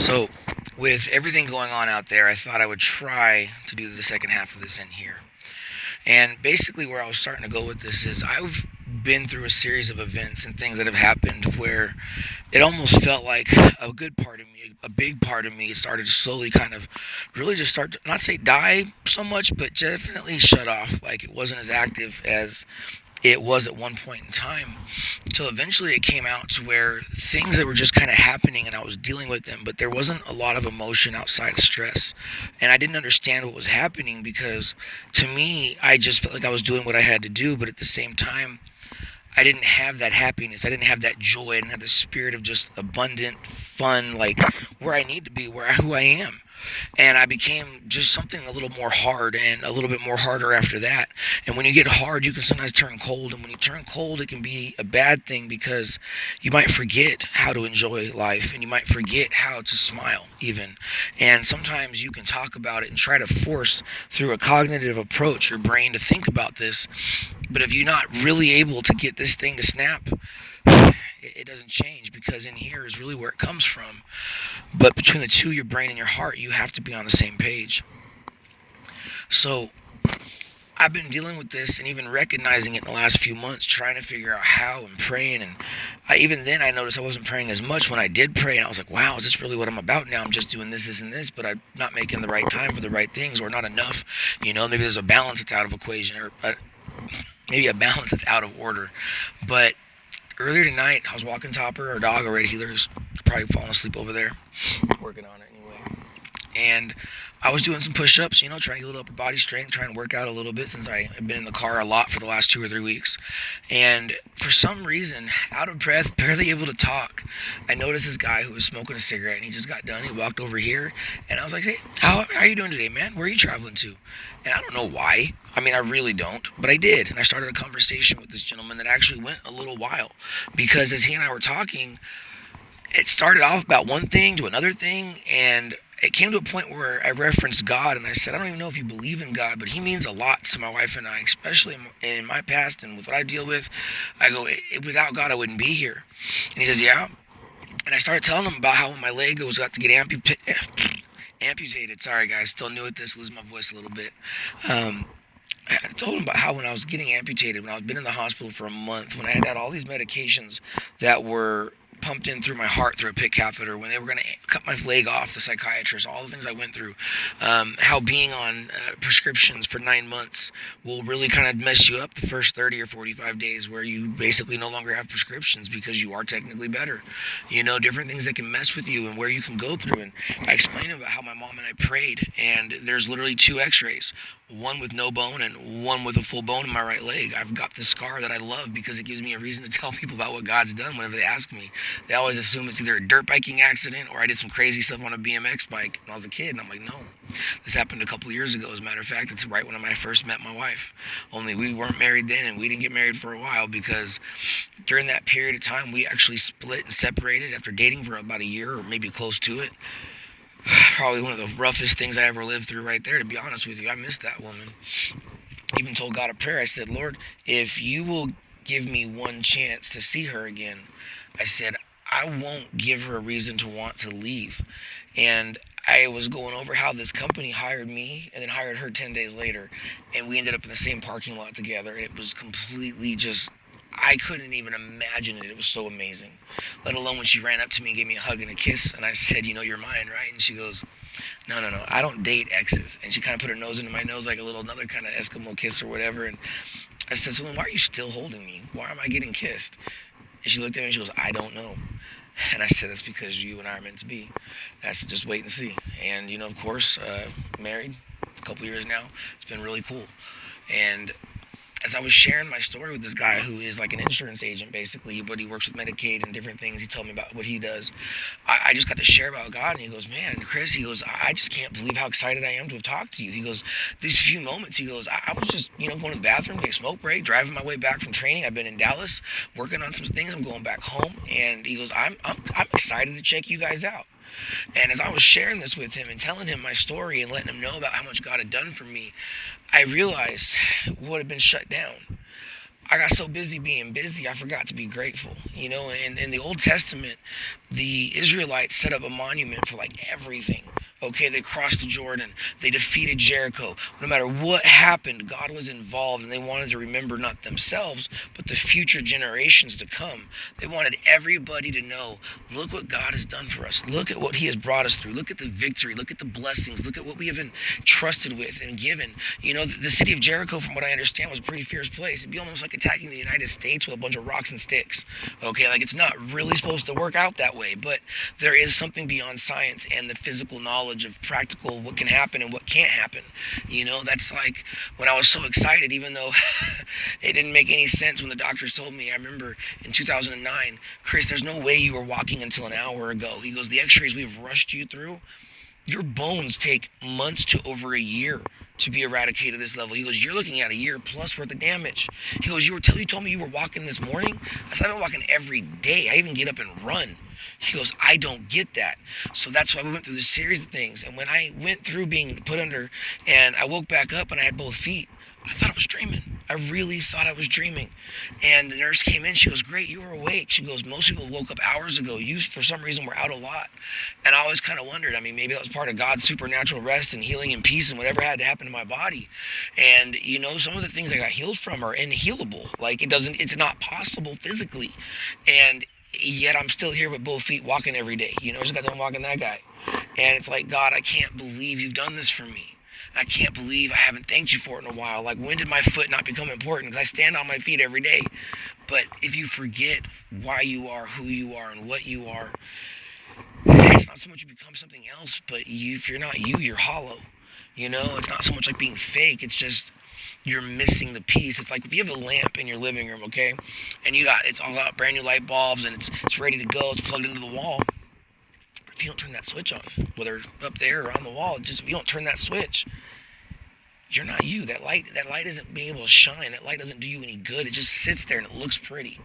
So, with everything going on out there, I thought I would try to do the second half of this in here. And basically, where I was starting to go with this is I've been through a series of events and things that have happened where it almost felt like a good part of me, a big part of me, started to slowly kind of really just start to not say die so much, but definitely shut off. Like it wasn't as active as it was at one point in time. So eventually it came out to where things that were just kind of happening and I was dealing with them, but there wasn't a lot of emotion outside of stress. And I didn't understand what was happening because to me, I just felt like I was doing what I had to do, but at the same time, I didn't have that happiness. I didn't have that joy. I didn't have the spirit of just abundant fun, like where I need to be, who I am. And I became just something a little more hard and a little bit more harder after that. And when you get hard, you can sometimes turn cold. And when you turn cold, it can be a bad thing because you might forget how to enjoy life and you might forget how to smile, even. And sometimes you can talk about it and try to force through a cognitive approach your brain to think about this. But if you're not really able to get this thing to snap, it doesn't change because in here is really where it comes from. But between the two, your brain and your heart, you have to be on the same page. So I've been dealing with this and even recognizing it in the last few months, trying to figure out how and praying. And even then, I noticed I wasn't praying as much when I did pray. And I was like, wow, is this really what I'm about now? I'm just doing this, and this, but I'm not making the right time for the right things or not enough. Maybe there's a balance that's out of equation or maybe a balance that's out of order. But earlier tonight, I was walking Topper, our dog, our red healer, who's probably falling asleep over there, working on it anyway. And I was doing some push-ups, trying to get a little upper body strength, trying to work out a little bit since I have been in the car a lot for the last 2 or 3 weeks. And for some reason, out of breath, barely able to talk, I noticed this guy who was smoking a cigarette, and he just got done. He walked over here, and I was like, hey, how are you doing today, man? Where are you traveling to? And I don't know why. I mean, I really don't, but I did. And I started a conversation with this gentleman that actually went a little while because as he and I were talking, it started off about one thing to another thing, and it came to a point where I referenced God, and I said, I don't even know if you believe in God, but He means a lot to my wife and I, especially in my past and with what I deal with. I go, without God, I wouldn't be here. And he says, yeah. And I started telling him about how when my leg was about to get amputated. Sorry, guys, still new at this, lose my voice a little bit. I told him about how when I was getting amputated, when I was been in the hospital for a month, when I had all these medications that were pumped in through my heart through a pit catheter, when they were going to cut my leg off, the psychiatrist, all the things I went through, how being on prescriptions for 9 months will really kind of mess you up the first 30 or 45 days where you basically no longer have prescriptions because you are technically better. Different things that can mess with you and where you can go through. And I explained about how my mom and I prayed, and there's literally two x-rays, one with no bone and one with a full bone in my right leg. I've got this scar that I love because it gives me a reason to tell people about what God's done whenever they ask me. They always assume it's either a dirt biking accident or I did some crazy stuff on a BMX bike when I was a kid. And I'm like, no, this happened a couple years ago. As a matter of fact, it's right when I first met my wife. Only we weren't married then and we didn't get married for a while because during that period of time, we actually split and separated after dating for about a year or maybe close to it. Probably one of the roughest things I ever lived through right there, to be honest with you. I missed that woman. Even told God a prayer. I said, Lord, if you will give me one chance to see her again, I said, I won't give her a reason to want to leave. And I was going over how this company hired me and then hired her 10 days later. And we ended up in the same parking lot together. And it was completely just, I couldn't even imagine it. It was so amazing. Let alone when she ran up to me and gave me a hug and a kiss. And I said, you're mine, right? And she goes, no, I don't date exes. And she kind of put her nose into my nose like a little another kind of Eskimo kiss or whatever. And I said, so then why are you still holding me? Why am I getting kissed? And she looked at me and she goes, I don't know. And I said, that's because you and I are meant to be. I said, just wait and see. And, of course, married a couple years now. It's been really cool. And as I was sharing my story with this guy who is like an insurance agent basically, but he works with Medicaid and different things, he told me about what he does. I just got to share about God, and he goes, man, Chris, he goes, I just can't believe how excited I am to have talked to you. He goes, these few moments, he goes, I was just, going to the bathroom, getting a smoke break, driving my way back from training. I've been in Dallas, working on some things. I'm going back home, and he goes, I'm excited to check you guys out. And as I was sharing this with him and telling him my story and letting him know about how much God had done for me, I realized what had been shut down. I got so busy being busy, I forgot to be grateful. In the Old Testament, the Israelites set up a monument for like everything. Okay, they crossed the Jordan, they defeated Jericho. No matter what happened, God was involved, and they wanted to remember not themselves, but the future generations to come. They wanted everybody to know, look what God has done for us. Look at what He has brought us through. Look at the victory. Look at the blessings. Look at what we have been trusted with and given. The city of Jericho, from what I understand, was a pretty fierce place. It'd be almost like attacking the United States with a bunch of rocks and sticks. Okay, like it's not really supposed to work out that way, but there is something beyond science and the physical knowledge of practical what can happen and what can't happen. That's like when I was so excited, even though it didn't make any sense when the doctors told me. I remember in 2009, Chris, there's no way you were walking until an hour ago. He goes, the x-rays we've rushed you through, your bones take months to over a year to be eradicated at this level. He goes, you're looking at a year plus worth of damage. He goes, you told me you were walking this morning? I said, I've been walking every day. I even get up and run. He goes, I don't get that. So that's why we went through this series of things. And when I went through being put under and I woke back up and I had both feet, I thought I was dreaming. I really thought I was dreaming. And the nurse came in. She goes, great, you were awake. She goes, most people woke up hours ago. You, for some reason, were out a lot. And I always kind of wondered, maybe that was part of God's supernatural rest and healing and peace and whatever had to happen to my body. And, some of the things I got healed from are inhealable. Like, it's not possible physically. And yet I'm still here with both feet walking every day. I just got done walking that guy. And it's like, God, I can't believe you've done this for me. I can't believe I haven't thanked you for it in a while. Like, when did my foot not become important? Because I stand on my feet every day. But if you forget why you are, who you are, and what you are, it's not so much you become something else, but if you're not you, you're hollow. It's not so much like being fake. It's just you're missing the piece. It's like if you have a lamp in your living room, okay, and it's all got brand new light bulbs and it's ready to go, it's plugged into the wall. But if you don't turn that switch on, whether up there or on the wall, just if you don't turn that switch, you're not you. That light isn't being able to shine. That light doesn't do you any good. It just sits there and it looks pretty.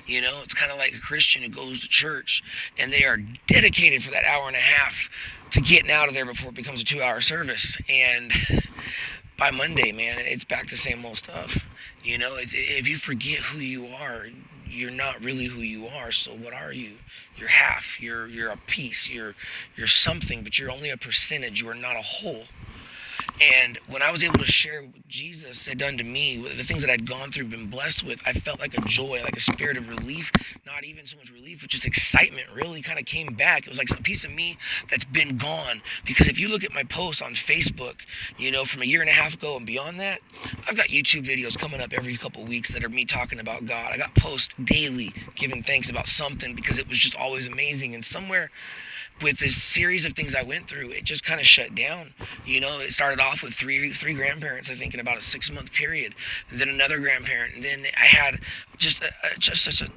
It's kind of like a Christian who goes to church and they are dedicated for that hour and a half to getting out of there before it becomes a 2-hour service. And by Monday, man, it's back to the same old stuff. If you forget who you are, you're not really who you are. So what are you? You're half. You're a piece. You're something, but you're only a percentage. You are not a whole. And when I was able to share what Jesus had done to me, the things that I'd gone through, been blessed with, I felt like a joy, like a spirit of relief. Not even so much relief, but just excitement really kind of came back. It was like a piece of me that's been gone. Because if you look at my posts on Facebook, from a year and a half ago and beyond that, I've got YouTube videos coming up every couple weeks that are me talking about God. I got posts daily giving thanks about something because it was just always amazing. And somewhere with this series of things I went through, it just kind of shut down. It started off with three grandparents, I think, in about a 6-month period, and then another grandparent, and then I had just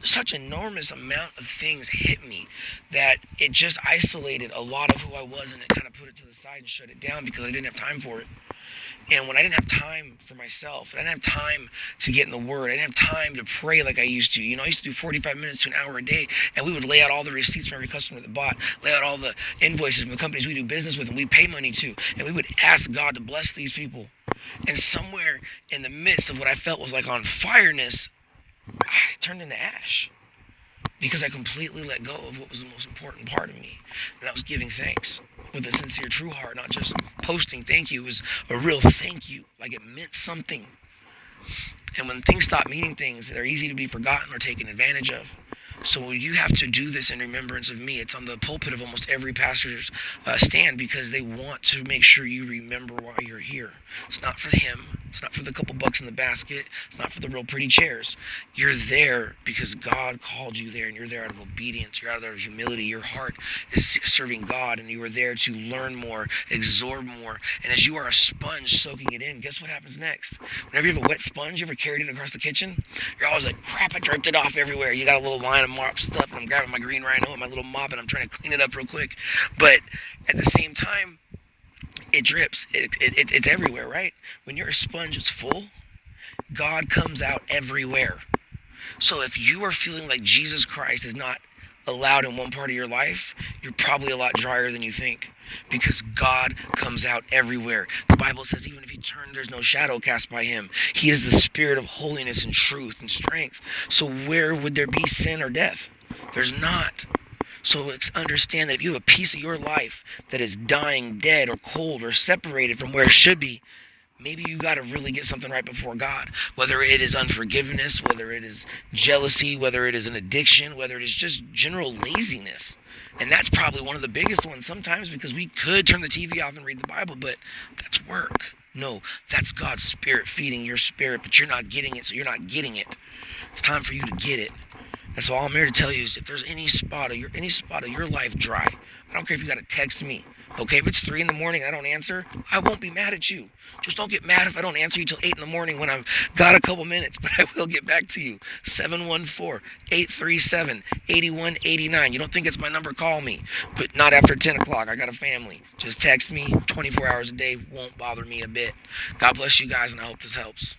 such enormous amount of things hit me that it just isolated a lot of who I was, and it kind of put it to the side and shut it down because I didn't have time for it. And when I didn't have time for myself, I didn't have time to get in the Word, I didn't have time to pray like I used to. I used to do 45 minutes to an hour a day, and we would lay out all the receipts from every customer that bought, lay out all the invoices from the companies we do business with and we pay money to, and we would ask God to bless these people. And somewhere in the midst of what I felt was like on fireness, I turned into ash because I completely let go of what was the most important part of me, and that was giving thanks with a sincere, true heart, not just posting thank you. It was a real thank you, like it meant something. And when things stop meaning things, they're easy to be forgotten or taken advantage of. So you have to do this in remembrance of me. It's on the pulpit of almost every pastor's stand because they want to make sure you remember why you're here. It's not for him. It's not for the couple bucks in the basket. It's not for the real pretty chairs. You're there because God called you there, and you're there out of obedience. You're out there out of humility. Your heart is serving God, and you are there to learn more, absorb more. And as you are a sponge soaking it in, guess what happens next? Whenever you have a wet sponge, you ever carried it across the kitchen? You're always like, crap, I draped it off everywhere. You got a little line of mop stuff, and I'm grabbing my green rhino and my little mop, and I'm trying to clean it up real quick. But at the same time, it drips. It's everywhere, right? When you're a sponge, it's full. God comes out everywhere. So if you are feeling like Jesus Christ is not allowed in one part of your life, you're probably a lot drier than you think, because God comes out everywhere. The Bible says even if you turn, there's no shadow cast by him. He is the spirit of holiness and truth and strength. So where would there be sin or death? There's not. So understand that if you have a piece of your life that is dying, dead, or cold, or separated from where it should be, maybe you got to really get something right before God. Whether it is unforgiveness, whether it is jealousy, whether it is an addiction, whether it is just general laziness. And that's probably one of the biggest ones sometimes, because we could turn the TV off and read the Bible, but that's work. No, that's God's spirit feeding your spirit, but you're not getting it, so you're not getting it. It's time for you to get it. That's all I'm here to tell you is if there's any spot of your life dry, I don't care if you got to text me. Okay, if it's 3 in the morning and I don't answer, I won't be mad at you. Just don't get mad if I don't answer you till 8 in the morning when I've got a couple minutes, but I will get back to you. 714-837-8189. You don't think it's my number, call me. But not after 10 o'clock. I got a family. Just text me 24 hours a day. Won't bother me a bit. God bless you guys, and I hope this helps.